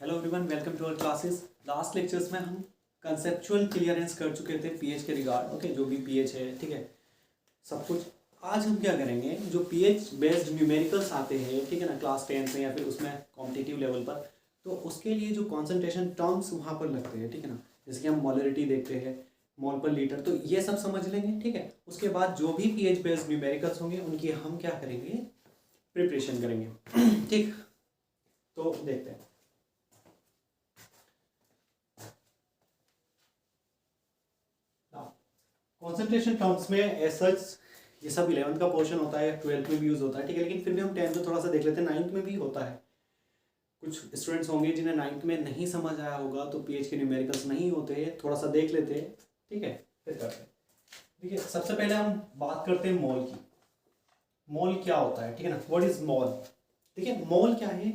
Hello everyone, welcome to our classes. Last lectures में हम conceptual clearance कर चुके थे पीएच के रिगार्ड। ओके, जो भी पीएच है, ठीक है, सब कुछ। आज हम क्या करेंगे, जो पीएच बेस्ड न्यूमेरिकल्स आते हैं, ठीक है ना, क्लास 10 में या फिर उसमें कॉम्पिटिटिव लेवल पर, तो उसके लिए जो कॉन्सेंट्रेशन टर्म्स वहाँ पर लगते हैं, ठीक है ना, जैसे कि हम मोलरिटी देखते हैं, मोल पर लीटर, तो ये सब समझ लेंगे, ठीक है। उसके बाद जो भी पीएच बेस्ड न्यूमेरिकल्स होंगे उनकी हम क्या करेंगे, प्रिपरेशन करेंगे। ठीक, तो देखते हैं। कॉन्सेंट्रेशन टर्म्स में एज सच ये सब 11th का पोर्शन होता है, 12th में भी यूज़ होता है, ठीक है, लेकिन फिर भी हम 10th में थोड़ा सा देख लेते हैं, 9th में भी होता है। कुछ स्टूडेंट्स होंगे जिन्हें 9th में नहीं समझ आया होगा, तो पीएच के न्यूमेरिकल्स नहीं होते हैं, थोड़ा सा देख लेते हैं, ठीक है, फिर करते हैं। ठीक है, सबसे पहले हम बात करते हैं मोल की। मोल क्या होता है, ठीक है ना, व्हाट इज मोल। ठीक है, मोल क्या है,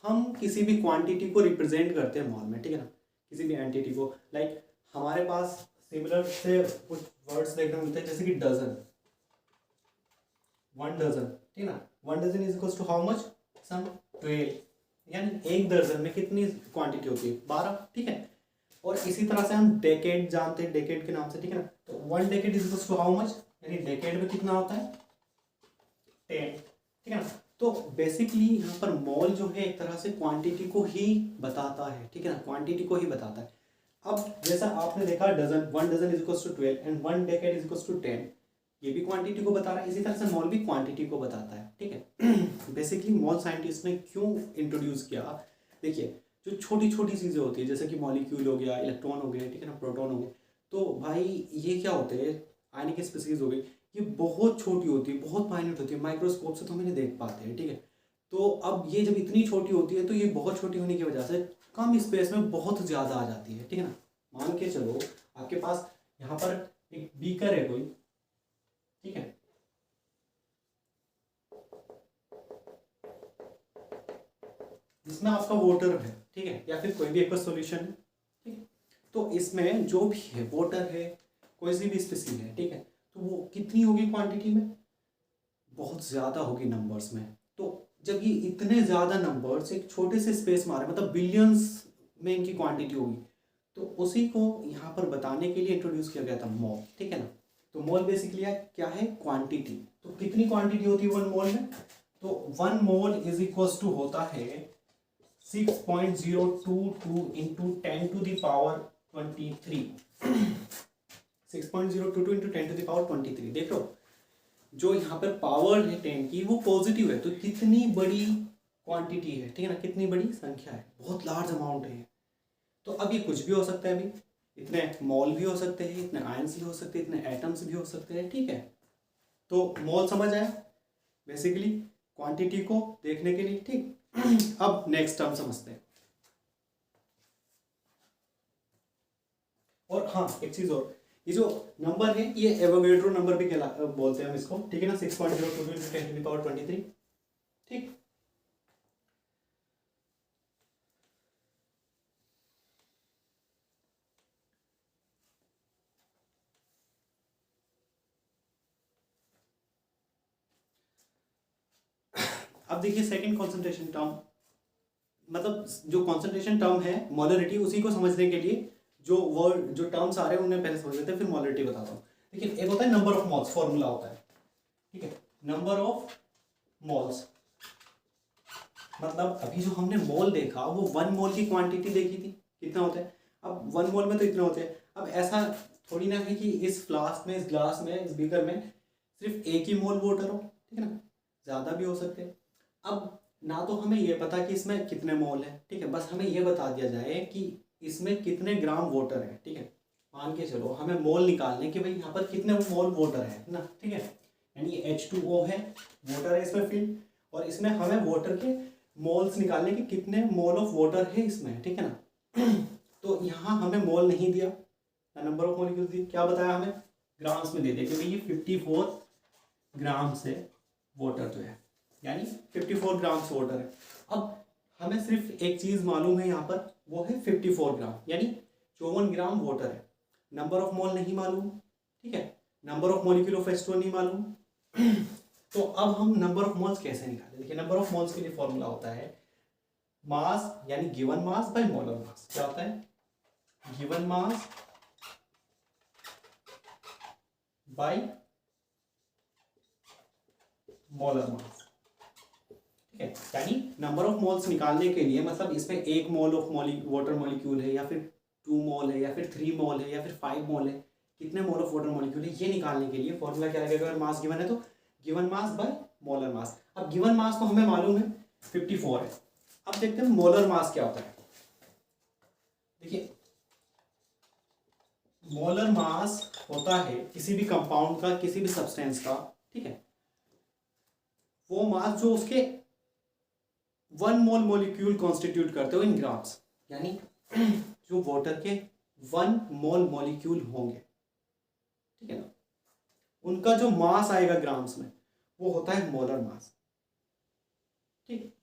हम किसी भी क्वांटिटी को रिप्रेजेंट करते हैं मोल में, ठीक है ना, किसी भी एंटिटी को। लाइक हमारे पास सिमिलर से कुछ वर्ड्स देखने को मिलते हैं, जैसे कि डजन, 1 डजन, ठीक है ना, 1 dozen is equals to how much, some 12, यानी एक दर्जन में कितनी क्वांटिटी होती है, 12, ठीक है। और इसी तरह से हम डेकेड जानते हैं, डेकेड के नाम से, ठीक है ना, तो 1 decade is equals to how much, यानी डेकेड में कितना होता है, 10, ठीक है ना। तो बेसिकली यहाँ पर मोल जो है एक तरह से क्वांटिटी को ही बताता है, ठीक है ना, क्वांटिटी को ही बताता है। अब जैसा आपने देखा, dozen, 1 dozen is equals to 12 and 1 decade is equals to 10, ये भी क्वांटिटी को बता रहा है, इसी तरह से मोल भी क्वांटिटी को बताता है, ठीक है। बेसिकली मोल साइंटिस्ट ने क्यों इंट्रोड्यूस किया, देखिए, जो छोटी छोटी चीज़ें होती है, जैसे कि मॉलिक्यूल हो गया, इलेक्ट्रॉन हो गए, ठीक है ना, प्रोटॉन हो गए, तो भाई ये क्या होते हैं, आयनिक स्पीसीज हो गई, ये बहुत छोटी होती है, बहुत माइन्यूट होती है, माइक्रोस्कोप से तो हम इन्हें देख पाते हैं, ठीक है। तो अब ये जब इतनी छोटी होती है, तो ये बहुत छोटी होने की वजह से कम स्पेस में बहुत ज़्यादा आ जाती है, ठीक है ना। मान के चलो आपके पास यहाँ पर एक बीकर है कोई, ठीक है, जिसमें आपका वाटर है, ठीक है, या फिर कोई भी एक सॉल्यूशन है, ठीक है। तो इसमें जो भी है, वाटर है, कोई सी भी स्पीसीज है, ठीक है, तो वो कितनी होगी क्वांटिटी में, बहुत ज़्यादा होगी नंबर्स में। तो जब ये इतने ज़्यादा नंबर्स एक छोटे से स्पेस में आ रहे हैं, मतलब बिलियंस में इनकी क्वांटिटी होगी, तो उसी को यहाँ पर बताने के लिए इंट्रोड्यूस किया गया था मोल, ठीक है ना। तो मोल बेसिकली क्या है, क्वांटिटी। तो कितनी क्वांटिटी होती है 1 मोल में, तो 1 मोल इज इक्वल्स टू होता है 6.022 into 10 to the power 23। 6.022 into 10 to the power 23। देख लो, जो यहाँ पर पावर है 10 की, वो पॉजिटिव है, तो कितनी बड़ी क्वांटिटी है, ठीक है ना, कितनी बड़ी संख्या है, बहुत लार्ज अमाउंट है। तो अब ये कुछ भी हो सकता है, अभी इतने मोल भी हो सकते हैं, इतने आयंस भी हो सकते हैं, इतने एटम्स भी हो सकते हैं, ठीक है। तो मोल समझ आया बेसिकली क्वांटिटी को देखने के लिए, ठीक। अब नेक्स्ट टर्म समझते हैं। और हाँ, एक चीज और, ये जो नंबर है, ये एवोगेड्रो नंबर भी बोलते हैं हम इसको, ठीक है ना, 6.022 इंटू 10 टू द पावर 23, ठीक। अब देखिए सेकंड कंसंट्रेशन टर्म, मतलब जो कंसंट्रेशन टर्म है मोलरिटी, उसी को समझने के लिए जो वर्ड, जो टर्म्स आ रहे हैं उन्हें पहले समझ लेते हैं, फिर मोलरिटी बताता हूँ। देखिए, एक होता है नंबर ऑफ मोल्स, फॉर्मूला होता है, ठीक है, नंबर ऑफ मोल्स, मतलब अभी जो हमने मोल देखा, वो 1 मोल की क्वांटिटी देखी थी, कितना होता है। अब 1 मोल में तो इतने होते हैं। अब ऐसा थोड़ी ना है कि इस फ्लास्क में, इस ग्लास में, इस बीकर में सिर्फ एक ही मोल वाटर हो, ठीक है ना, ज़्यादा भी हो सकते हैं। अब ना तो हमें ये पता कि इसमें कितने मोल है, ठीक है, बस हमें ये बता दिया जाए कि इसमें कितने ग्राम वाटर है, ठीक है। मान के चलो हमें मोल निकालने कि भाई यहाँ पर कितने मोल वाटर है ना, ठीक है, यानी H2O है, वाटर है इसमें फिल, और इसमें हमें वाटर के मोल्स निकालने के कितने मोल ऑफ वाटर है इसमें, ठीक है ना। तो यहाँ हमें मोल नहीं दिया, नंबर ऑफ मॉलिक्यूल्स दी, क्या बताया हमें, ग्राम्स में दे दिया कि भाई ये 54 ग्राम से वाटर जो है, यानी 54 ग्राम्स वाटर है। अब हमें सिर्फ एक चीज़ मालूम है यहाँ पर, वो है 54 ग्राम, यानी 54 ग्राम वाटर है। नंबर ऑफ मोल नहीं मालूम, ठीक है, number of molecule of H2O नहीं मालूम। तो अब हम नंबर ऑफ मोल्स कैसे निकालें, देखिए, नंबर ऑफ मोल्स के लिए फॉर्मूला होता है मास यानी given mass by molar mass. क्या होता है? Given mass by molar mass. ठीक है, यानी नंबर ऑफ मोल्स निकालने के लिए, मतलब इसमें 1 मोल ऑफ वाटर मॉलिक्यूल है या फिर 2 मोल है या फिर 3 मोल है या फिर 5 मोल है, कितने मोल ऑफ वाटर मॉलिक्यूल है, ये निकालने के लिए फॉर्मूला क्या लगेगा? अगर मास गिवन है तो given mass by molar mass. अब गिवन मास तो हमें मालूम है 54 है। अब देखते हैं मोलर मास क्या होता है। देखिए, मोलर मास होता है किसी भी कंपाउंड का, किसी भी सब्सटेंस का, ठीक है, वो मास जो उसके 1 मोल मॉलिक्यूल कॉन्स्टिट्यूट करते हो इन ग्राम्स, यानी जो वाटर के 1 मोल मॉलिक्यूल होंगे, ठीक है ना, उनका जो मास आएगा ग्राम्स में वो होता है मोलर मास। ठीक,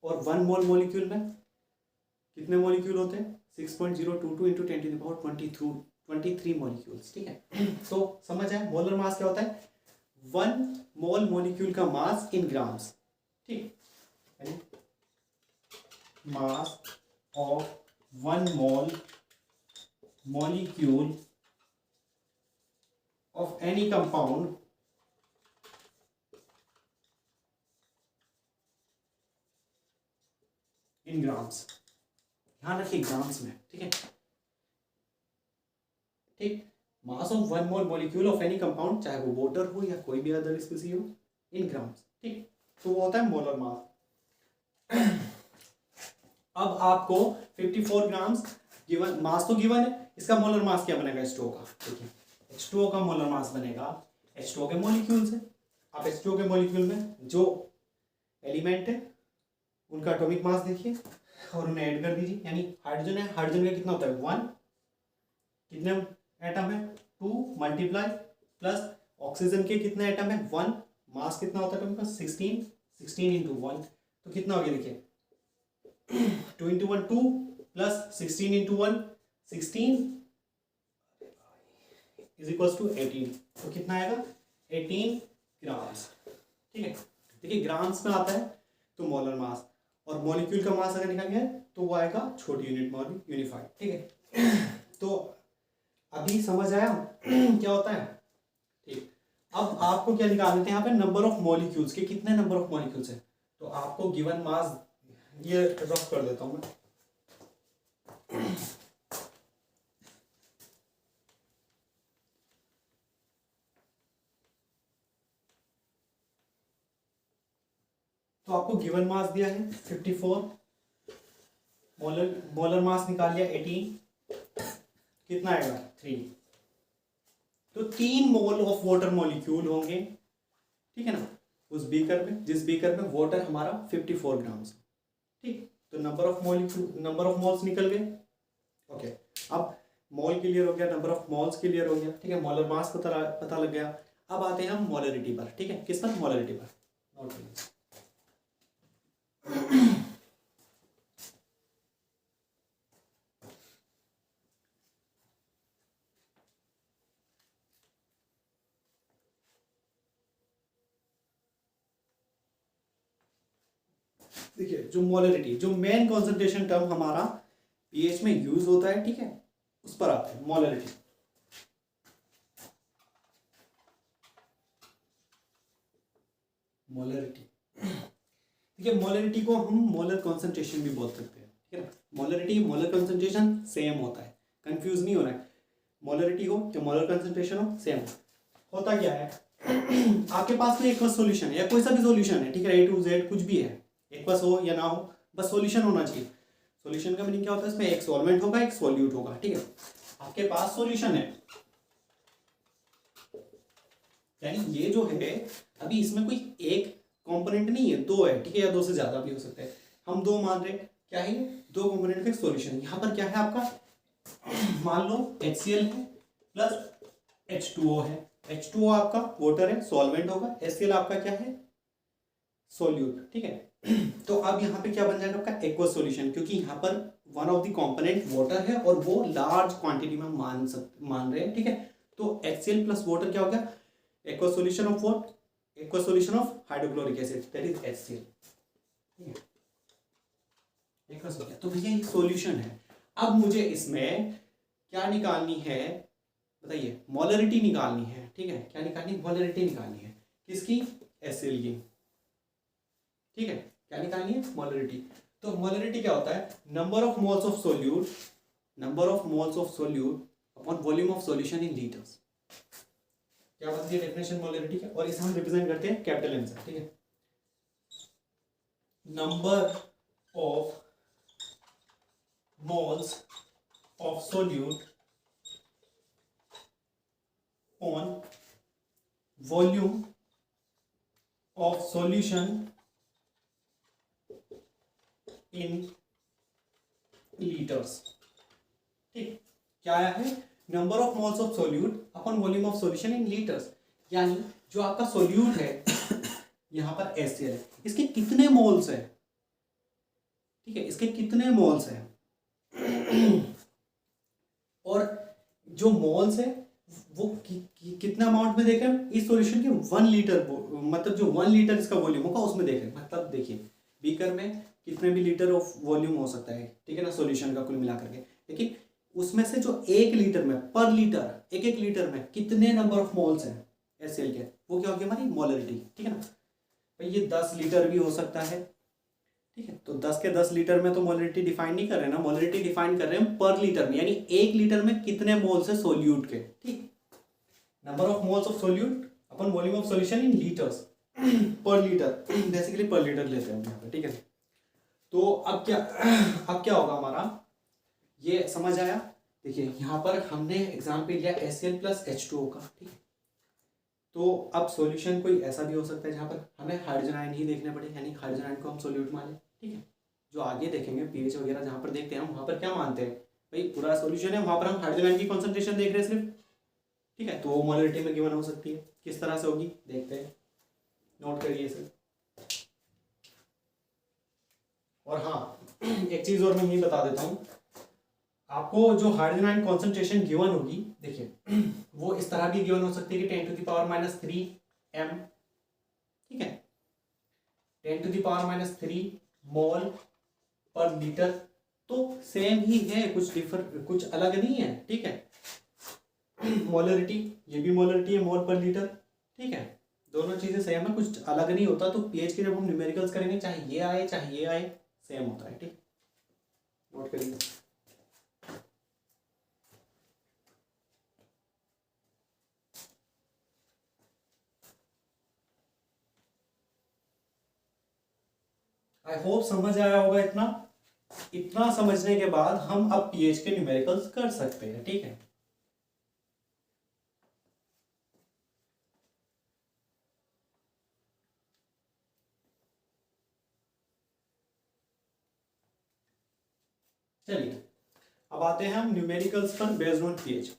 और 1 मोल मॉलिक्यूल में कितने मॉलिक्यूल होते हैं? 6.022 इंटू 10⁻23 मॉलिक्यूल्स। ठीक है, तो समझ आए मोलर मास क्या होता है? 1 मोल मॉलिक्यूल का मास इन ग्राम्स। ठीक, mass of 1 mole molecule of any compound in grams. ध्यान रखिए ग्राम्स में, ठीक है। ठीक, mass of 1 mole molecule of any compound, चाहे वो वाटर हो या कोई भी अदर स्पीसीज हो, इन ग्राम्स। ठीक, तो वो होता है मोलर मास। अब आपको 54 ग्राम्स गिवन, मास तो गिवन है, इसका मोलर मास क्या बनेगा? H2O का। देखिए, H2O का मोलर मास बनेगा H2O के मॉलिक्यूल से। आप H2O के मॉलिक्यूल में जो एलिमेंट है उनका एटॉमिक मास देखिए और उन्हें ऐड कर दीजिए। यानी हाइड्रोजन है, हाइड्रोजन का कितना होता है? 1। कितने एटम है? 2 मल्टीप्लाई प्लस ऑक्सीजन के कितने एटम है? 1। मास कितना होता है उनका? 16। 16 इंटू 1 तो कितना हो गया? देखिए 2 into 1 2 plus 16 into 1 16 is equal to 18। तो कितना आएगा? 18 ग्राम्स। ठीक है, देखिए ग्राम्स में आता है तो मोलर मास, और मॉलिक्यूल का मास अगर निकालेंगे तो वो आएगा छोटी यूनिट में यूनिफाइड। ठीक है, तो अभी समझ आया क्या होता है? ठीक, अब आपको क्या निकालते हैं यहाँ पे? नंबर ऑफ मॉलिक्यूल्स के, कितने नंबर ऑफ मॉलिक्यूल्स है। तो आपको गिवन मास, ये रफ कर देता हूं मैं। तो आपको गिवन मास दिया है 54, मोलर मास निकाल लिया 18, कितना आएगा? 3। तो 3 मोल ऑफ वाटर मॉलिक्यूल होंगे, ठीक है ना, उस बीकर में, जिस बीकर में वाटर हमारा 54 ग्राम्स। ठीक, तो number of molecule, number of moles निकल गए। ओके, अब मोल क्लियर हो गया, नंबर ऑफ मोल्स क्लियर हो गया, ठीक है, मोलर मास पता लग गया। अब आते हैं हम मोलरिटी पर। ठीक है, किस पर? मोलरिटी पर। नोट करिए, देखिए जो मोलरिटी, जो मेन कॉन्सेंट्रेशन टर्म हमारा पीएच में यूज होता है, ठीक है, उस पर आते हैं। मोलरिटी, मोलरिटी, ठीक है, मोलरिटी को हम मोलर कॉन्सेंट्रेशन भी बोल सकते हैं। ठीक है ना, मोलरिटी मोलर कॉन्सेंट्रेशन सेम होता है, कंफ्यूज नहीं होना है। मोलरिटी हो या मोलर कॉन्सेंट्रेशन हो, सेम होता क्या है? आपके पास में एक सॉल्यूशन है या कोई सा भी सॉल्यूशन है, ठीक है, A to Z कुछ भी है, एक बस हो या ना हो, बस सॉल्यूशन होना चाहिए। सॉल्यूशन का मीनिंग क्या होता है? इसमें एक सॉल्वेंट होगा, एक सॉल्यूट होगा। ठीक है, आपके पास सॉल्यूशन है, यानी ये जो है अभी इसमें कोई एक कंपोनेंट नहीं है, 2 है, ठीक है, या 2 से ज्यादा भी हो सकते हैं, हम 2 मान रहे हैं। क्या है? 2 कंपोनेंट का एक सॉल्यूशन। यहाँ पर क्या है आपका? मान लो HCl है प्लस H2O है। H2O आपका वाटर है, सॉल्वेंट होगा। HCl आपका क्या है? सॉल्यूट। ठीक है, तो अब यहाँ पे क्या बन जाएगा आपका? एक्वस सॉल्यूशन, क्योंकि यहाँ पर one of the component water है और वो लार्ज क्वांटिटी में मान रहे हैं। ठीक है, तो HCl प्लस वाटर क्या हो गया? Aqueous solution of what? Aqueous solution of hydrochloric acid, that is HCl। ठीक है, एक्वस हो गया। तो भैया ये सॉल्यूशन है। अब मुझे इसमें क्या निकालनी है बताइए, मोलरिटी निकालनी है, ठीक है। क्या निकालनी, मोलरिटी निकालनी है, किसकी, HCl की, ठीक है। क्या निकालनी है, मोलरिटी। तो मोलरिटी क्या होता है, number of moles of solute, number of moles of solute upon volume of solution in litres. क्या बताती है डेफिनेशन मोलरिटी का, और इसे हम रिप्रेजेंट करते हैं कैपिटल एम से, ठीक है। Number of moles of solute on volume of solution in liters, ठीक। क्या आया है, number of moles of solute upon volume of solution in litres, यानी जो आपका सोल्यूट है यहां पर HCl है, इसके कितने मोल्स है, ठीक है, इसके कितने मोल्स है, और जो मोल्स है वो कितना अमाउंट में देख रहे हैं, इस सॉल्यूशन के 1 लीटर, मतलब जो 1 लीटर इसका वॉल्यूम होगा उसमें देख रहे हैं। मतलब देखिए बीकर में कितने भी लीटर ऑफ वॉल्यूम हो सकता है, ठीक है ना, सॉल्यूशन का कुल मिला करके, लेकिन उसमें से जो 1 लीटर में, पर लीटर, एक लीटर में कितने नंबर ऑफ मोल्स हैं HCl के, वो क्या होगी हमारी मोलरिटी, ठीक है ना। भाई ये 10 लीटर भी हो सकता है, ठीक है। तो 10 के 10 लीटर में तो मोलरिटी डिफाइन नहीं कर रहे हैं ना, मोलरिटी डिफाइन कर रहे हैं पर लीटर में, यानी 1 लीटर में कितने मोल्स है सोल्यूट के, ठीक। Number of moles of solute upon volume of solution in litres पर लीटर, बेसिकली पर लीटर लेते हैं यहाँ पे, ठीक है। तो अब क्या होगा हमारा, ये समझ आया। देखिए यहाँ पर हमने एग्जाम्पल लिया HCl प्लस H2O का, ठीक है। तो अब सॉल्यूशन कोई ऐसा भी हो सकता है जहाँ पर हमें हाइड्रोजन आयन ही देखने पड़े, यानी हाइड्रोजन आयन को हम सोल्यूट माने, ठीक है। जो आगे देखेंगे पीएच वगैरह जहाँ पर देखते हैं हम, वहाँ पर क्या मानते हैं, भाई पूरा सॉल्यूशन है, वहाँ पर हम हाइड्रोजन आयन की कॉन्सेंट्रेशन देख रहे हैं सिर्फ, ठीक है। तो वो मोलरिटी में गिवन हो सकती है, किस तरह से होगी देखते हैं, नोट करिए इसे। और हाँ एक चीज और मैं यही बता देता हूँ आपको, जो हाइड्रोजन आयन कॉन्सेंट्रेशन गिवन होगी, देखिए वो इस तरह भी गिवन हो सकती है कि 10⁻³ m, ठीक है, 10⁻³ मोल पर लीटर, तो सेम ही है, कुछ अलग नहीं है, ठीक है। मोलरिटी, ये भी मोलरिटी है, मोल पर लीटर, ठीक है, दोनों चीजें सेम है, कुछ अलग नहीं होता। तो पीएच के जब हम न्यूमेरिकल्स करेंगे, चाहे ये आए चाहे ये आए, सेम होता है, ठीक, नोट करिए। आई होप समझ आया होगा इतना। इतना समझने के बाद हम अब पीएच के न्यूमेरिकल्स कर सकते हैं, ठीक है। चलिए अब आते हैं हम न्यूमेरिकल्स पर बेस्ड ऑन पीएच।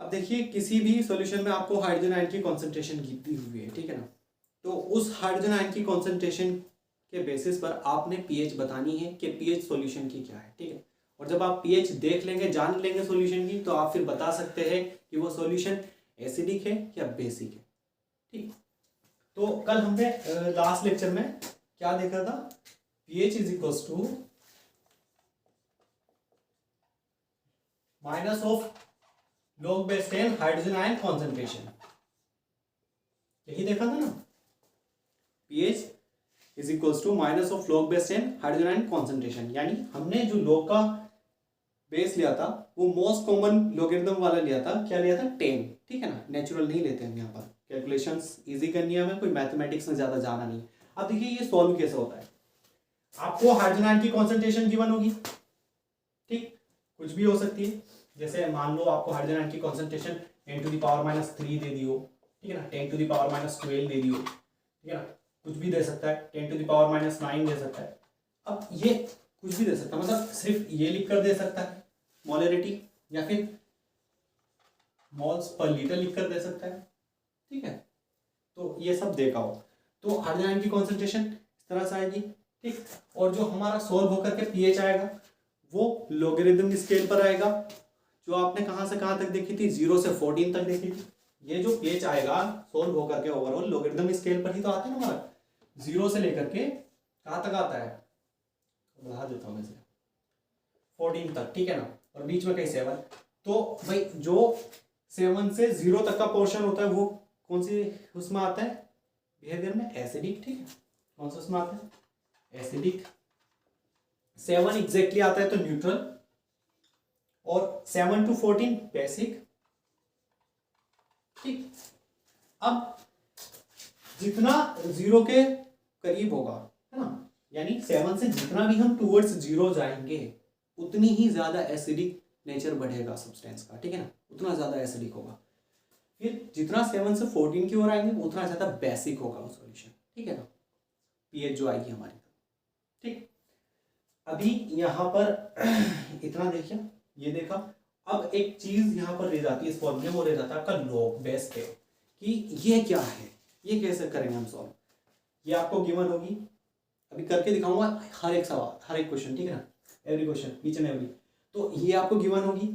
अब देखिए किसी भी सॉल्यूशन में आपको हाइड्रोजन आयन की कॉन्सेंट्रेशन दी हुई है, ठीक है ना। तो उस हाइड्रोजन आयन की कॉन्सेंट्रेशन के बेसिस पर आपने पीएच बतानी है कि पीएच सॉल्यूशन की क्या है, ठीक है। और जब आप पीएच देख लेंगे, जान लेंगे सॉल्यूशन की, तो आप फिर बता सकते हैं कि वो सॉल्यूशन एसिडिक है या बेसिक है, ठीक। तो कल हमने लास्ट लेक्चर में क्या देखा था, pH is equals to minus of log base 10 hydrogen ion concentration, यही देखा था ना, pH is equals to minus of log base 10 hydrogen ion concentration, यानी हमने जो log का बेस लिया था वो मोस्ट कॉमन लोगरिथम वाला लिया था, क्या लिया था 10, ठीक है ना, नेचुरल नहीं लेते हैं यहाँ पर, कैलकुलेशंस इजी करनी है हमें, कोई मैथमेटिक्स में ज्यादा जाना नहीं। अब देखिए ये सॉल्व कैसे होता है, आपको हाइड्रोजन आयन की कॉन्सेंट्रेशन गिवन होगी, ठीक, कुछ भी हो सकती है, जैसे मान लो आपको हाइड्रोजन आयन की कॉन्सेंट्रेशन 10⁻³ दे दी हो, ठीक है ना, 10⁻12 दे दी हो, ठीक है ना, कुछ भी दे सकता है, 10⁻9 दे सकता है। अब ये कुछ भी दे सकता है, मतलब सिर्फ ये लिख कर दे सकता है मोलरिटी, या फिर मोल्स पर लीटर लिख कर दे सकता है, ठीक है। तो ये सब देखा हो, तो हाइड्रोजन आयन की कॉन्सेंट्रेशन इस तरह से आएगी, ठीक। और जो हमारा सोल्व होकर के पीएच आएगा वो लोगरिथम स्केल पर आएगा, जो आपने कहां से कहां तक देखी थी, 0 से 14 तक देखी थी। ये जो पीएच आएगा सोल्व होकर के ओवरऑल लोगरिथम स्केल पर ही तो आता है ना हमारा, 0 से लेकर के कहां तक आता है बढ़ा देता हूँ मैं इसे 14 तक, ठीक है ना, और बीच में कहीं 7। तो भाई जो 7 से 0 तक का पोर्शन होता है वो कौन सी उसमें आता है बिहेवियर में, एसिडिक, ठीक है। कौन सा उसमें आता है, एसिडिक। 7 एग्जैक्टली आता है तो न्यूट्रल, और 7 to 14 बेसिक, ठीक। अब जितना 0 के करीब होगा, है ना, यानी 7 से जितना भी हम टूवर्ड्स 0 जाएंगे उतनी ही ज्यादा एसिडिक नेचर बढ़ेगा सब्सटेंस का, ठीक है ना, उतना ज्यादा एसिडिक होगा। फिर जितना 7 से 14 की ओर आएंगे उतना ज्यादा बेसिक होगा वो सॉल्यूशन, ठीक है ना, पीएच जो आएगी हमारी, ठीक। अभी यहाँ पर इतना देखिए, ये देखा। अब एक चीज यहाँ पर रह जाती है इस फॉर्मूले में, वो रह जाता है आपका लॉग बेस पे, कि ये क्या है, ये कैसे करेंगे हम सॉल्व। ये आपको गिवन होगी, अभी करके दिखाऊंगा हर एक सवाल, हर एक क्वेश्चन, ठीक है ना, every question, each and every. तो ये आपको गिवन होगी,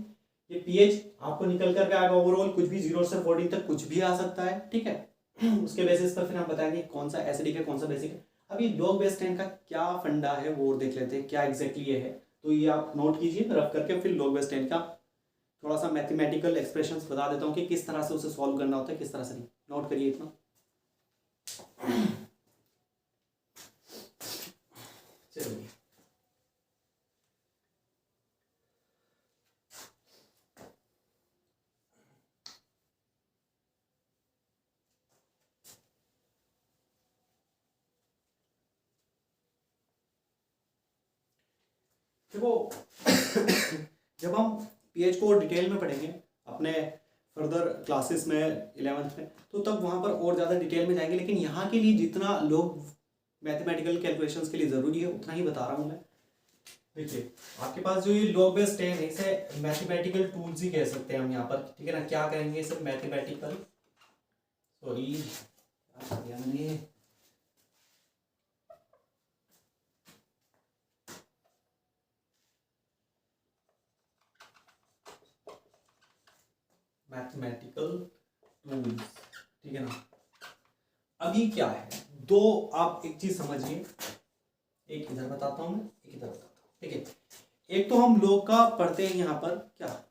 ये पीएच आपको निकल करके आएगा ओवरऑल, कुछ भी 0 से 14 तक कुछ भी आ सकता है, ठीक है। उसके बेसिस पर फिर हम बताएंगे कौन सा एसिडिक है कौन सा बेसिक है। अभी लॉग बेस 10 का क्या फंडा है वो देख लेते हैं, क्या एग्जैक्टली ये है। तो ये आप नोट कीजिए रफ करके, फिर लॉग बेस 10 का थोड़ा सा मैथमेटिकल एक्सप्रेशंस बता देता हूँ कि किस तरह से उसे सॉल्व करना होता है, किस तरह से नहीं। नोट करिए इतना। चलिए, देखो जब हम पीएच को डिटेल में पढ़ेंगे अपने फर्दर क्लासेस में 11th में, तो तब वहाँ पर और ज़्यादा डिटेल में जाएंगे। लेकिन यहाँ के लिए जितना लोग मैथमेटिकल कैलकुलेशंस के लिए ज़रूरी है उतना ही बता रहा हूँ मैं। देखिए आपके पास जो ये लॉग बेस 10 है, इसे मैथमेटिकल टूल्स ही कह सकते हैं हम यहाँ पर, ठीक है ना। क्या करेंगे इसे, मैथमेटिकल, सॉरी मैंने मैथमेटिकल टूल्स, ठीक है ना। अभी क्या है, दो आप एक चीज समझिए, एक इधर बताता हूं मैं, एक इधर बताता हूं, ठीक है। एक तो हम लॉग का पढ़ते हैं यहाँ पर, क्या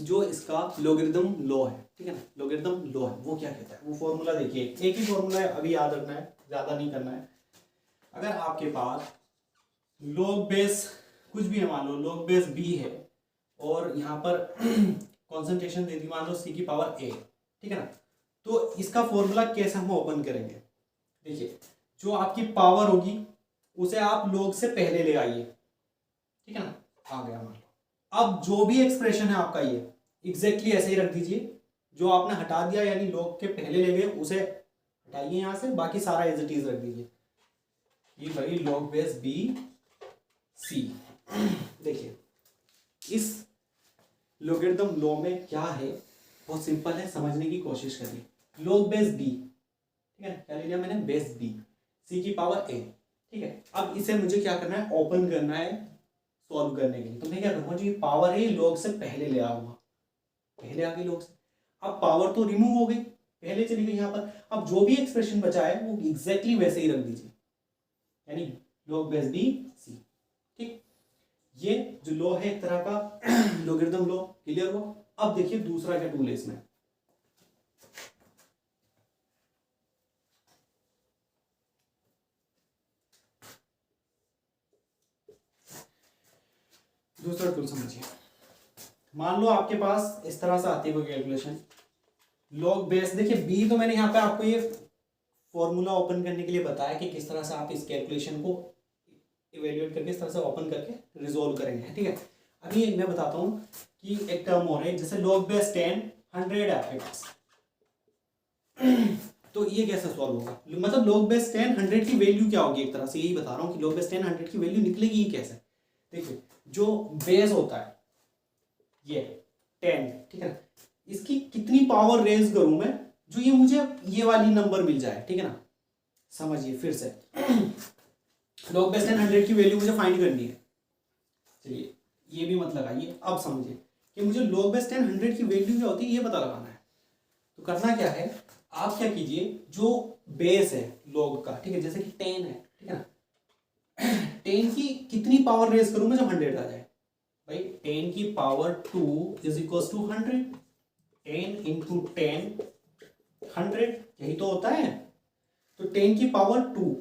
जो इसका लॉगरिथम लॉ है, ठीक है ना, लॉगरिथम लॉ है, वो क्या कहता है, वो फॉर्मूला देखिए, एक ही फॉर्मूला है, अभी याद रखना है, ज्यादा नहीं करना है। अगर आपके पास लॉग बेस कुछ भी है, मान लो लॉग बेस बी है, और यहाँ पर कॉन्सेंट्रेशन दे दी मान लो सी की पावर ए, ठीक है ना। तो इसका फॉर्मूला कैसे हम ओपन करेंगे, देखिए जो आपकी पावर होगी उसे आप लॉग से पहले ले आइए, ठीक है ना, आ गया मान लो। अब जो भी एक्सप्रेशन है आपका ये एग्जैक्टली ऐसे ही रख दीजिए, जो आपने हटा दिया यानी लॉग के पहले ले गए उसे हटाइए यहाँ से, बाकी सारा एज इट इज रख दीजिए। ये भाई लॉग बेस बी सी। देखिए इस लॉगरिथम लॉ में क्या है, बहुत सिंपल है, समझने की कोशिश करिए। लॉग बेस बी, ठीक है, क्या ले लिया मैंने, बेस बी, सी की पावर ए, ठीक है। अब इसे मुझे क्या करना है, ओपन करना है सॉल्व करने के लिए। तो मैं क्या करूँगा, जो ये पावर है लॉग से पहले ले आऊंगा, पहले आ गई लॉग से। अब पावर तो रिमूव हो गई, पहले चली गई यहाँ पर। अब जो भी एक्सप्रेशन बचा है वो एग्जैक्टली वैसे ही रख दीजिए, यानी लॉग बेस बी सी, ठीक। ये जो लॉ है एक तरह का लॉगरिथम लॉ, क्लियर हुआ। अब देखिए दूसरा क्या टूल है इसमें, दूसरा टूल समझिए। मान लो आपके पास इस तरह से आती है कोई कैलकुलेशन, लॉग बेस, देखिए बी तो मैंने यहाँ पे आपको ये फॉर्मूला ओपन करने के लिए बताया कि किस तरह से आप इस कैलकुलेशन को इवेल्युएट करके इस तरह से ओपन करके रिजोल्व करेंगे, ठीक है। अभी मैं बताता हूँ कि एक टर्म और है, जैसे लॉग बेस 10 100 है आपके पास, तो ये कैसे सॉल्व होगा, मतलब लॉग बेस 10 100 की वैल्यू क्या होगी, एक तरह से यही बता रहा हूँ कि लॉग बेस 10 100 की वैल्यू निकलेगी कैसे। देखिए जो बेस होता है ये 10, ठीक है ना, इसकी कितनी पावर रेज करूं मैं जो ये मुझे ये वाली नंबर मिल जाए, ठीक है ना। समझिए फिर से लॉग बेस 10 100 की वैल्यू मुझे फाइंड करनी है। चलिए ये भी मत लगाइए, अब समझिए कि मुझे लॉग बेस 10 100 की वैल्यू क्या होती है ये पता लगाना है। तो करना क्या है, आप क्या कीजिए, जो बेस है लॉग का, ठीक है, जैसे कि 10 है, ठीक है ना, 10 की कितनी पावर रेज करूं मैं जब 100 आ जाए? भाई 10 की power 2 is equal to 100। 10 into 10 100, यही तो होता है। तो 10 की पावर 2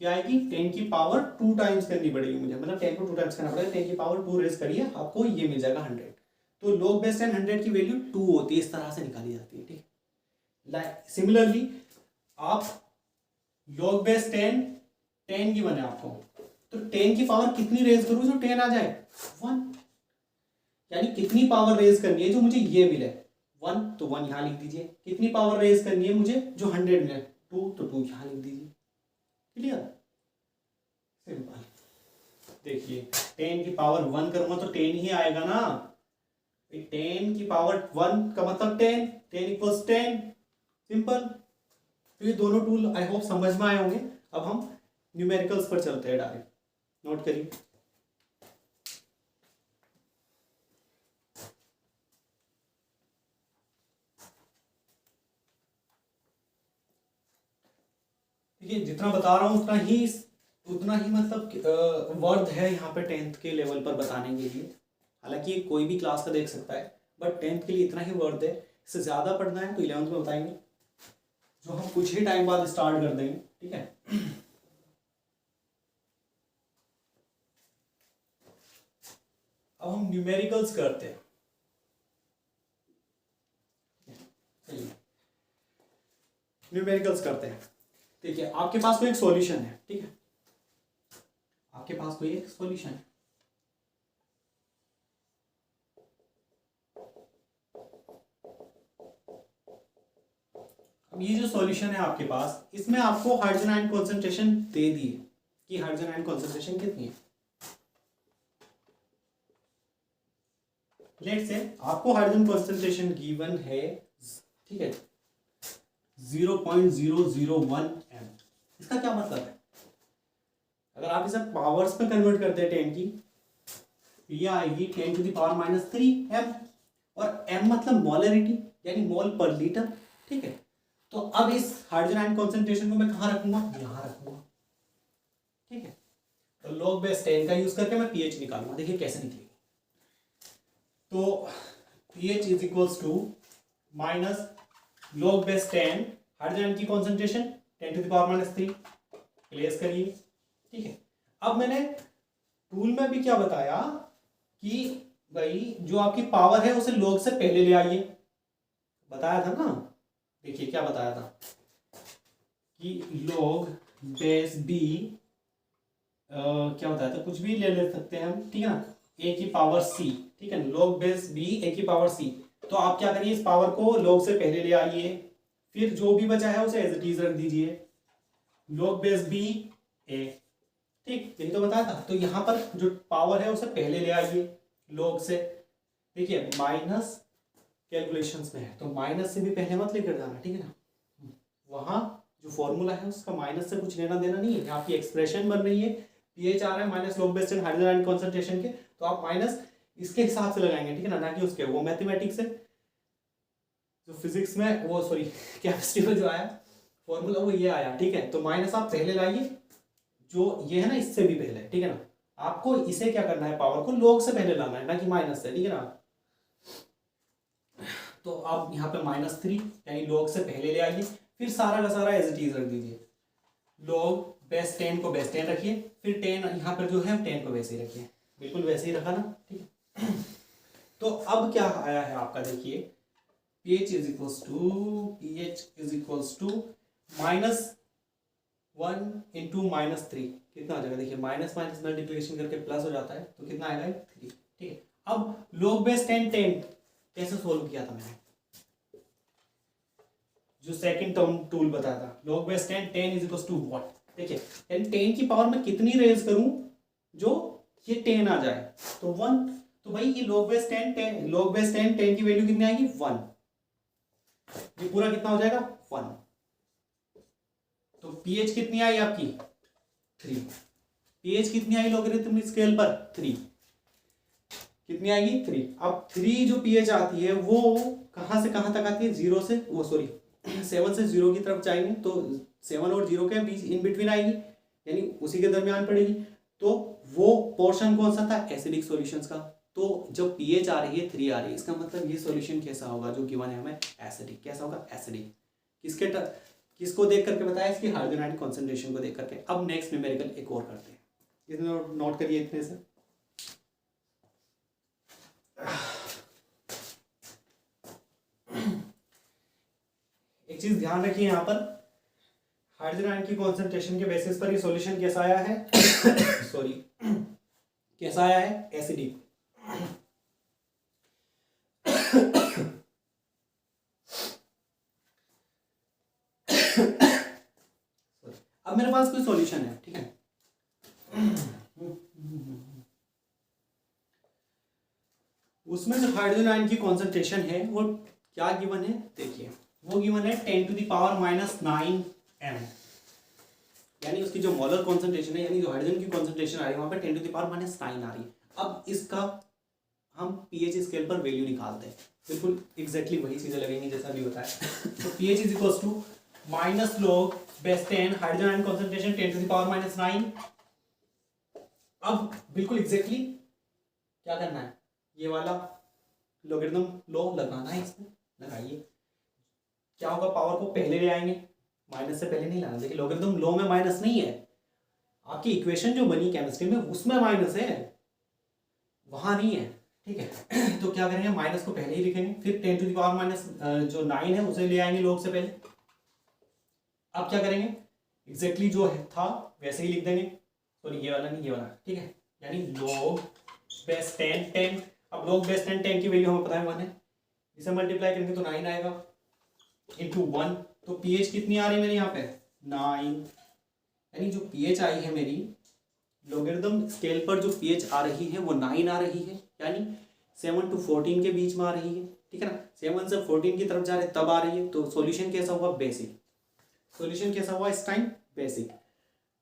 क्या आएगी? 10 की पावर 2 टाइम्स करनी पड़ेगी मुझे, मतलब 10 को 2 टाइम्स करना पड़ेगा। 10 की पावर 2 रेज करिए, आपको ये मिल जाएगा 100। तो log बेस 10 100 की वैल्यू 2 होती है, इस तरह से निकाली जाती है, ठीक है। सिमिलरली आप log बेस 10 10 की बने आपको, तो 10 की पावर कितनी रेज करूं जो 10 आ जाए? 1। यानी कितनी पावर रेज करनी है जो मुझे ये मिले? 1, तो 1 यहां लिख दीजिए। कितनी पावर रेज करनी है मुझे जो 100 मिले? 2, तो 2 यहां लिख दीजिए। क्लियर? सिंपल। देखिए 10 की पावर 1 करूंगा तो 10 ही आएगा ना। 10 की पावर 1 का मतलब 10, 10 इक्वल्स 10। सिंपल। तो ये दोनों टूल आई होप समझ में आए होंगे। अब हम न्यूमेरिकल्स पर चलते हैं डायरेक्ट। नोट करिए। देखिए जितना बता रहा हूं उतना ही मतलब वर्थ है यहाँ पे 10th के लेवल पर बताने के लिए। हालांकि कोई भी क्लास का देख सकता है, बट 10th के लिए इतना ही वर्थ है। इससे ज़्यादा पढ़ना है तो 11th में बताएंगे, जो हम कुछ ही टाइम बाद स्टार्ट कर देंगे, ठीक है। अब हम न्यूमेरिकल्स करते हैं। चलिए न्यूमेरिकल्स करते हैं। देखिए आपके पास कोई एक सॉल्यूशन है, ठीक है। आपके पास कोई एक सॉल्यूशन है। अब ये जो सॉल्यूशन है आपके पास, इसमें आपको हाइड्रोजन आयन कॉन्सेंट्रेशन दे दी है कि हाइड्रोजन आयन कॉन्सेंट्रेशन कितनी है। लेट्स से आपको हाइड्रोजन कॉन्सेंट्रेशन गिवन है, ठीक है, 0.001 m। इसका क्या मतलब है? अगर आप इसे पावर्स में कन्वर्ट करते हैं 10 की, ये आएगी 10 to the power minus 3 m। और m मतलब मोलरिटी यानी मोल पर लीटर, ठीक है। तो अब इस हाइड्रोजन आयन कॉन्सेंट्रेशन को मैं कहां रखूंगा? यहां रखूंगा, ठीक है। तो log बेस 10 का यूज करके मैं pH निकालूंगा। देखिए कैसे निकलेगी। तो pH is equals to minus log base 10 hydrogen की concentration 10 to the power minus 3, place करिए, ठीक है। अब मैंने टूल में भी क्या बताया कि भाई जो आपकी पावर है उसे log से पहले ले आइए, बताया था ना। देखिए क्या बताया था कि log बेस b, क्या बताया था, कुछ भी ले सकते हैं हम, ठीक है ना, a की पावर c, ठीक है। log बेस b a की पावर c। तो आप क्या करिए, इस पावर को log से पहले ले आइए, फिर जो भी बचा है उसे एज इट इज रख दीजिए, log बेस b a, ठीक, यही तो बताया था। तो यहाँ पर जो पावर है उसे पहले ले आइए log से। देखिए माइनस कैलकुलेशंस में है तो माइनस से भी पहले मत लेकर जाना, ठीक है ना। वहां जो फॉर्मूला है उसका माइनस से कुछ लेना देना नहीं है। यहाँ की एक्सप्रेशन बन रही है, पीएच आ रहा है minus log base 10 hydrogen ion concentration के, तो आप माइनस इसके हिसाब से लगाएंगे, ठीक है ना, ना कि उसके। वो मैथमेटिक्स है, जो फिजिक्स में वो सॉरी केमिस्ट्री में जो आया फॉर्मूला वो ये आया, ठीक है। तो माइनस आप पहले लाइए, जो ये है ना इससे भी पहले, ठीक है ना। आपको इसे क्या करना है, पावर को log से पहले लाना है, ना कि माइनस से, ठीक है ना। तो आप यहाँ पे -3 यानी log से पहले ले आइए, फिर सारा का सारा एज इट इज रख दीजिए। log बेस 10 को बेस 10 रखिए, फिर 10 यहाँ पर जो है 10 को वैसे ही रखिए, बिल्कुल वैसे ही रखा ना, ठीक है। तो अब क्या आया है आपका, देखिए pH is equals to -1 into -3, कितना आ जाएगा? देखिए माइनस माइनस मल्टीप्लिकेशन करके प्लस हो जाता है, तो कितना आएगा? 3, ठीक है। अब log बेस 10 10 कैसे सोल्व किया था मैंने, जो सेकंड टर्म टूल बताया था, log base 10 10 is equals to what. देखिए 10 की पावर में कितनी रेज करूं जो ये 10 आ जाए, तो 1। तो भाई ये log बेस 10 10 की वैल्यू कितनी आएगी? 1। ये पूरा कितना हो जाएगा? 1। तो pH कितनी आई आपकी? 3। pH कितनी आई लॉगरिथमिक स्केल पर? 3। कितनी आएगी? 3। अब 3 जो pH आती है वो कहां से कहां तक आती है? 0 से, वो सॉरी 7 से 0 की तरफ जाएंगे, तो 7 और 0 के बीच इन बिटवीन आएगी, यानी उसी के दरमियान पड़ेगी। तो वो पोर्शन कौन सा था, एसिडिक सॉल्यूशंस का। तो जब पीएच आ रही है 3 आ रही है, इसका मतलब ये सॉल्यूशन कैसा होगा जो गिवन है हमें, एसिडिक। कैसा होगा, एसिडिक। किसको देख करके बताया, इसकी हाइड्रोजन आयन कॉन्सेंट्रेशन को देख करके। अब नेक्स्ट न्यूमेरिकल एक और करते हैं, इसमें नोट करिए इतने से। एक चीज ध्यान रखिए यहाँ पर, हाइड्रोजन आयन की कॉन्सेंट्रेशन के बेसिस पर ये सॉल्यूशन कैसा आया है सॉरी कैसा आया है, एसिडिक। अब मेरे पास कोई सॉल्यूशन है, ठीक है, उसमें जो हाइड्रोजन आयन की कॉन्सेंट्रेशन है वो क्या गिवन है, देखिए वो गिवन है 10⁻⁹ m, यानी उसकी जो मोलर कॉन्सेंट्रेशन है, यानी जो हाइड्रोजन की कॉन्सेंट्रेशन आ रही है वहां पर 10⁻⁹ आ रही है। अब इसका हम पीएच स्केल पर वैल्यू निकालते हैं, बिल्कुल एग्जैक्टली वही चीजें लगेंगी जैसा अभी बताया। तो pH is equals to minus log base 10 hydrogen ion concentration 10⁻⁹। अब बिल्कुल एग्जैक्टली क्या करना है, ये वाला लॉगरिथम लो लगाना है, इसमें लगाइए। क्या होगा, पावर को पहले ले आएंगे, माइनस से पहले नहीं लाना। देखिए लॉगरिथम लो में माइनस नहीं है, आपकी इक्वेशन जो बनी केमिस्ट्री में उसमें माइनस है, वहां नहीं है, ठीक है। तो क्या करेंगे, माइनस को पहले ही लिखेंगे, फिर 10⁻⁹ जो 9 है उसे ले आएंगे लॉग से पहले। अब क्या करेंगे, एग्जैक्टली जो था वैसे ही लिख देंगे, सॉरी ये वाला नहीं, ये वाला, ठीक है, यानी log बेस 10 अब log बेस 10 की वैल्यू हमें पता है 1 है, इसे मल्टीप्लाई करेंगे तो 9 आएगा इंटू 1। तो पीएच कितनी आ रही है मेरी यहाँ पे, 9, यानी जो पीएच आई है मेरी लॉगरिथम स्केल पर, जो पीएच आ रही है वो 9 आ रही है, यानी 7 to 14 के बीच में आ रही है, ठीक है ना। 7 से 14 की तरफ जा रहे तब आ रही है। तो सॉल्यूशन कैसा हुआ, बेसिक। सॉल्यूशन कैसा हुआ इस टाइम, बेसिक।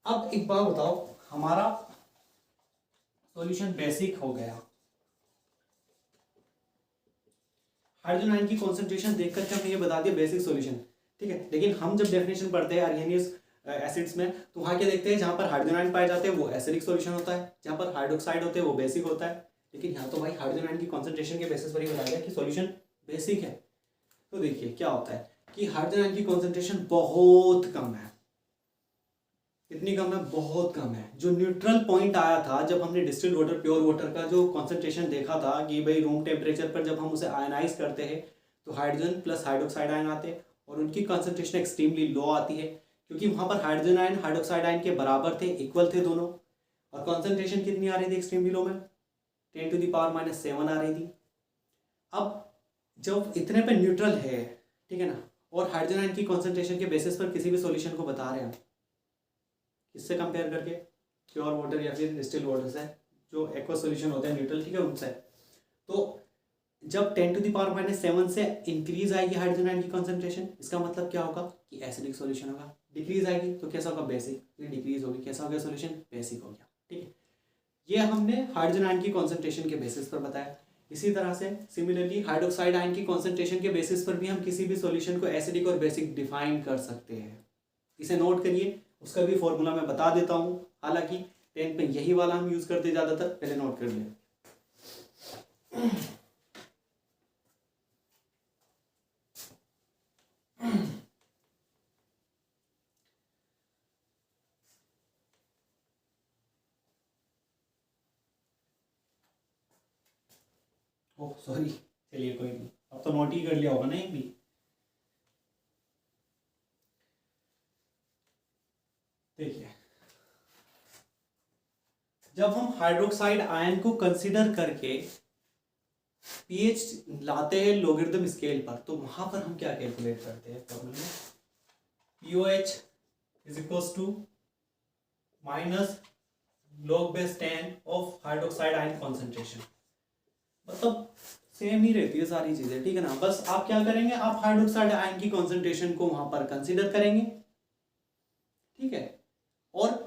अब एक बात बताओ, हमारा सॉल्यूशन बेसिक हो गया, हाइड्रोजन आयन की कॉन्सेंट्रेशन देख करके हमने ये बता दिया बेसिक सॉल्यूशन, ठीक है। लेकिन हम जब डेफिनेशन पढ़ते हैं अर्गेनियस एसिड्स में, तो वहाँ क्या देखते हैं, जहाँ पर हाइड्रोजन आयन पाए जाते हैं वो एसिडिक सॉल्यूशन होता है, जहाँ पर हाइड्रोक्साइड होते हैं वो बेसिक होता है। लेकिन यहाँ तो भाई हाइड्रोजन आयन की कॉन्सेंट्रेशन के बेसिस पर ही बताया गया कि सॉल्यूशन बेसिक है। तो देखिए क्या होता है कि हाइड्रोजन आयन की कॉन्सेंट्रेशन बहुत कम है। कितनी कम है, बहुत कम है। जो न्यूट्रल पॉइंट आया था जब हमने डिस्टिल्ड वाटर, प्योर वाटर का जो कॉन्सेंट्रेशन देखा था कि भाई रूम टेम्परेचर पर जब हम उसे आयनाइज करते हैं तो हाइड्रोजन प्लस हाइड्रोक्साइड आयन आते हैं और उनकी कॉन्सेंट्रेशन एक्सट्रीमली लो आती है, क्योंकि वहां पर हाइड्रोजन आयन हाइड्रोक्साइड आयन के बराबर थे, इक्वल थे दोनों। और कॉन्सेंट्रेशन कितनी आ रही थी एक्सट्रीमली लो में, 10⁻⁻7 आ रही थी। अब जब इतने पे न्यूट्रल है, ठीक है ना, और हाइड्रोजन आयन की कॉन्सेंट्रेशन के बेसिस पर किसी भी सॉल्यूशन को बता रहे हैं, किससे कंपेयर करके, प्योर वाटर या फिर डिस्टिल्ड वाटर से, जो एक्वा सॉल्यूशन होते हैं न्यूट्रल, ठीक है, उनसे। तो जब 10⁻⁷ से इंक्रीज आएगी हाइड्रोजन आयन की कॉन्सेंट्रेशन, इसका मतलब क्या होगा कि एसिडिक सॉल्यूशन होगा। डिक्रीज आएगी तो कैसा होगा, बेसिक। फिर डिक्रीज होगी, कैसा हो गया सॉल्यूशन, बेसिक हो गया, ठीक है। ये हमने हाइड्रोजन आयन की कॉन्सेंट्रेशन के बेसिस पर बताया। इसी तरह से सिमिलरली हाइड्रोक्साइड आयन की कॉन्सेंट्रेशन के बेसिस पर भी हम किसी भी सॉल्यूशन को एसिडिक और बेसिक डिफाइन कर सकते हैं। इसे नोट करिए, उसका भी फॉर्मूला मैं बता देता हूं, हालांकि 10th में यही वाला हम यूज करते ज्यादातर, पहले नोट कर लिया। ओह सॉरी, चलिए कोई नहीं, अब तो नोट ही कर लिया होगा ना एक भी। देखिए जब हम हाइड्रोक्साइड आयन को कंसीडर करके पीएच लाते हैं लॉगरिथम स्केल पर, तो वहां पर हम क्या कैलकुलेट करते हैं फॉर्मूले में, POH is equals to minus log base 10 of hydroxide ion concentration. मतलब सेम ही रहती है सारी चीजें, ठीक है ना। बस आप क्या करेंगे, आप हाइड्रोक्साइड आयन की कॉन्सेंट्रेशन को वहां पर कंसीडर करेंगे, ठीक है। और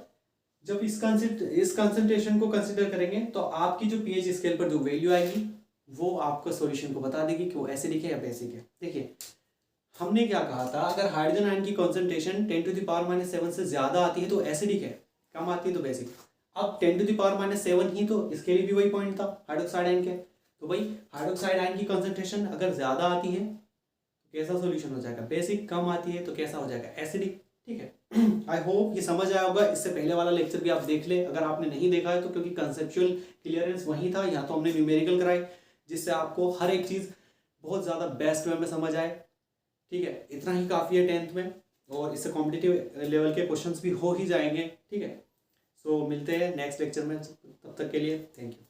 जब इस कंसेंट्रेशन को कंसीडर करेंगे तो आपकी जो पीएच स्केल पर जो वैल्यू आएगी वो आपको सॉल्यूशन को बता देगी कि वो एसिडिक है या बेसिक है। देखिए हमने क्या कहा था, अगर हाइड्रोजन आयन की कॉन्सेंट्रेशन 10⁻⁷ से ज्यादा आती है तो एसिडिक है, कम आती है तो बेसिक। अब 10⁻⁻7 ही तो इसके लिए भी वही पॉइंट था हाइड्रोक्साइड आयन के। तो भाई हाइड्रोक्साइड आयन की कंसंट्रेशन अगर ज़्यादा आती है तो कैसा सॉल्यूशन हो जाएगा, बेसिक। कम आती है तो कैसा हो जाएगा, एसिडिक। ठीक है। आई होप ये समझ आया होगा। इससे पहले वाला लेक्चर भी आप देख ले अगर आपने नहीं देखा है तो, क्योंकि कंसेप्चुअल क्लियरेंस वही था, यहाँ तो हमने न्यूमेरिकल कराई जिससे आपको हर एक चीज़ बहुत ज़्यादा बेस्ट वे में समझ आए। ठीक है, इतना ही काफ़ी है 10th में, और इससे कॉम्पिटिटिव लेवल के क्वेश्चंस भी हो ही जाएंगे। ठीक है, सो मिलते हैं नेक्स्ट लेक्चर में, तब तक के लिए थैंक यू।